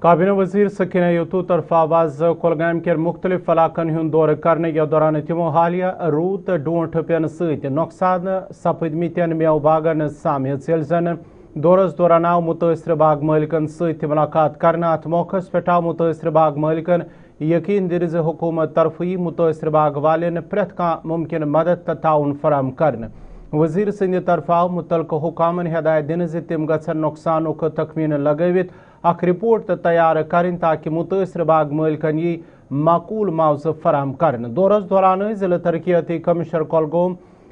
काबीना वजीर सकीना यतू तरफ आज कुलगाम के मुख्तलिफ इलाकन हुंद दौर करने या दौरान तमो हालिया रूद डोंठ पेन सत नुकसान सपदमितन मेव बागन सामित यल जन दौरस दौरान आव मुतासर बाग मालिकन सत मुलाकात करने अत मौकस पे आव मुतासर बाग मालिकन यकीन दिर ज हुकूमत तरफ यी मुतासर बाग वालन प्रेत कह मुमकिन मदद तो ताउन फराम करने वजीर सद तरफ आव मुतलक हुकामन हिदायत दिन ज तम गन नुकसानुक तखमीन लगवित अख रिपोर्ट तैयार करें ताकि मुतासर बाग मालिकन यी माकूल मुआवजा फराम करने दौरस दौरान जिला तरक्याती कमिश्नर कुलगाम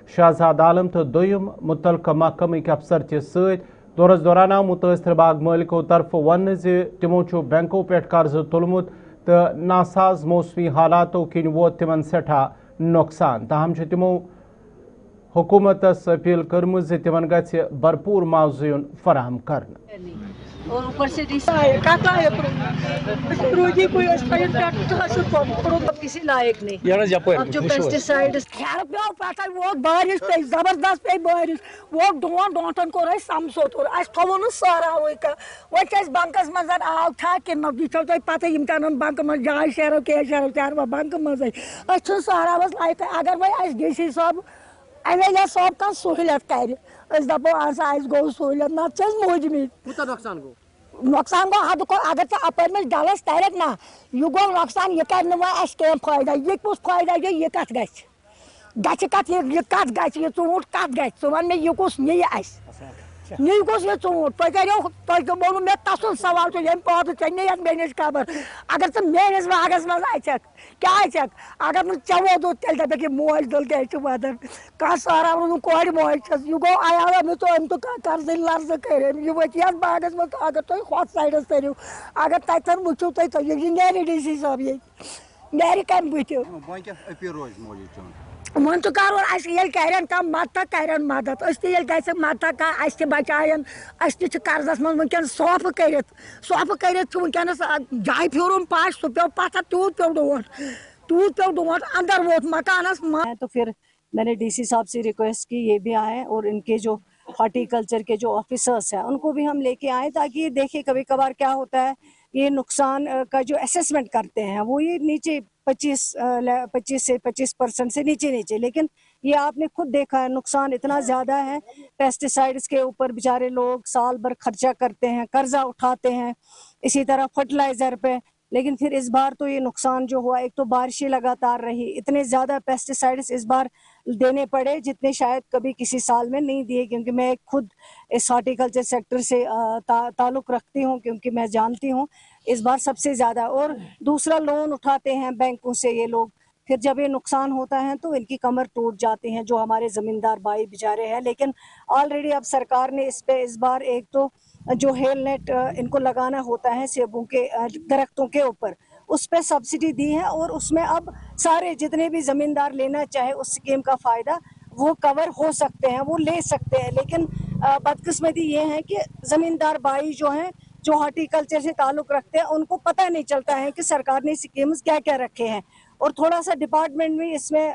शहजाद आलम तो दोयम मुतलक महकमक अफसर सत दौरस दौरान आव मुतासर बाग मालिकों तरफ वन तमो बैंकों पे कर्ज तुलमुत तो नासाज मौसमी हालातों किन वोत तिमन सठा नुकसान ताहम तमो हुकूमतस अपील कर्म तिमन गि भरपूर मुआवजा फराहम करने और ऊपर से किसी लायक नहीं। अब जो पेस्टिसाइड वो बारिश पे जबरदस्त पे बारिश वो डोंटन को समसो तो थो न सारा वो बंकस मज आव था कि वो तुम पता तुम बंक मज जाय शेरो के शेरो चार बैंक मज सारा लायक अगर वह डी सी साहब एम साहब कह सहूलियत कर दपो गो सहूलियत ना मोजमी नुकसान गो हद को अगर चे अपर में डलस तरक ना यह गो नुकसान यह कर कम फायदा यह कुछ फायदा यह कत कत यह चूंट कत ग वन मे यह कुछ नी नी गोस यह चूंट तुम वो मे तसुन सवाल तो ये पात चे बेनिश खबर अगर चे मेस बागस मज अचक क्या अचक अगर नु चवो दो तेल दपक मोज दल क्या वदन कह सारा वो कोर मोज यह गो आया मे तो अम तो कर्ज लर्ज कर यह वत बागस मज अगर तुम हत साइडस तरियो अगर तथन वो तुम यह नी डी सी साहब ये नी कम बुत वन तो करो कर कम मदद कर मदद गि मदद कह बचायन कर्जस मज वनकन सौफ कर वनकस जाय फिर पाश सह पे पत्थर तूत पे डोट अंदर वोत मकानस। तो फिर मैंने डीसी साहब से रिक्वेस्ट की ये भी आए और इनके जो हॉर्टिकल्चर के जो ऑफिसर्स हैं उनको भी हम लेके आए ताकि देखें कभी कभार क्या होता है ये नुकसान का जो असेसमेंट करते हैं वो ये नीचे 25 से 25% से नीचे लेकिन ये आपने खुद देखा है नुकसान इतना ज़्यादा है। पेस्टिसाइड्स के ऊपर बेचारे लोग साल भर खर्चा करते हैं, कर्जा उठाते हैं, इसी तरह फर्टिलाइज़र पे, लेकिन फिर इस बार तो ये नुकसान जो हुआ, एक तो बारिशें लगातार रही, इतने ज़्यादा पेस्टिसाइड्स इस बार देने पड़े जितने शायद कभी किसी साल में नहीं दिए, क्योंकि मैं खुद इस हॉर्टिकल्चर सेक्टर से ताल्लुक़ रखती हूँ, क्योंकि मैं जानती हूँ इस बार सबसे ज़्यादा। और दूसरा लोन उठाते हैं बैंकों से ये लोग, फिर जब ये नुकसान होता है तो इनकी कमर टूट जाती हैं जो हमारे ज़मींदार भाई बेचारे हैं। लेकिन ऑलरेडी अब सरकार ने इस बार एक तो जो हेल नेट इनको लगाना होता है सेबों के दरख्तों के ऊपर, उस पर सब्सिडी दी है और उसमें अब सारे जितने भी ज़मींदार लेना चाहे उस स्कीम का फ़ायदा वो कवर हो सकते हैं, वो ले सकते हैं। लेकिन बदकिस्मती ये है कि ज़मींदार भाई जो हैं जो हॉर्टिकल्चर से ताल्लुक़ रखते हैं उनको पता नहीं चलता है कि सरकार ने स्कीम्स क्या क्या रखे हैं, और थोड़ा सा डिपार्टमेंट में इसमें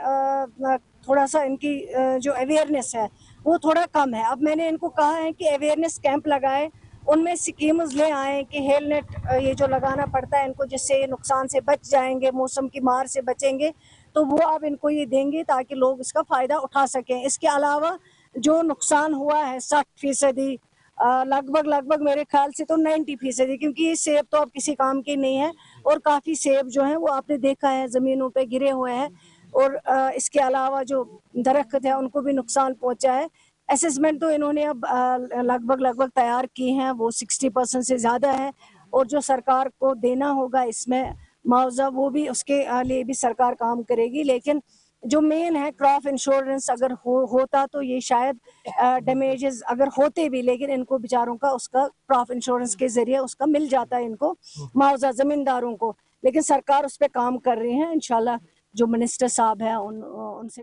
थोड़ा सा इनकी जो अवेयरनेस है वो थोड़ा कम है। अब मैंने इनको कहा है कि अवेयरनेस कैंप लगाए, उनमें स्कीम्स ले आए कि हेल नेट ये जो लगाना पड़ता है इनको, जिससे ये नुकसान से बच जाएंगे, मौसम की मार से बचेंगे, तो वो अब इनको ये देंगे ताकि लोग इसका फ़ायदा उठा सकें। इसके अलावा जो नुकसान हुआ है 60% लगभग मेरे ख्याल से तो 90%, क्योंकि सेब तो अब किसी काम के नहीं है और काफ़ी सेब जो हैं वो आपने देखा है ज़मीनों पे गिरे हुए हैं, और इसके अलावा जो दरख्त है उनको भी नुकसान पहुंचा है। असेसमेंट तो इन्होंने अब लगभग तैयार की हैं, वो 60% से ज़्यादा है, और जो सरकार को देना होगा इसमें मुआवजा वो भी उसके लिए भी सरकार काम करेगी। लेकिन जो मेन है क्रॉप इंश्योरेंस अगर होता तो ये शायद डैमेजेस अगर होते भी, लेकिन इनको बेचारों का उसका क्रॉप इंश्योरेंस के ज़रिए उसका मिल जाता है इनको मुआवजा ज़मींदारों को। लेकिन सरकार उस पर काम कर रही है, इंशाल्लाह जो मिनिस्टर साहब हैं उनसे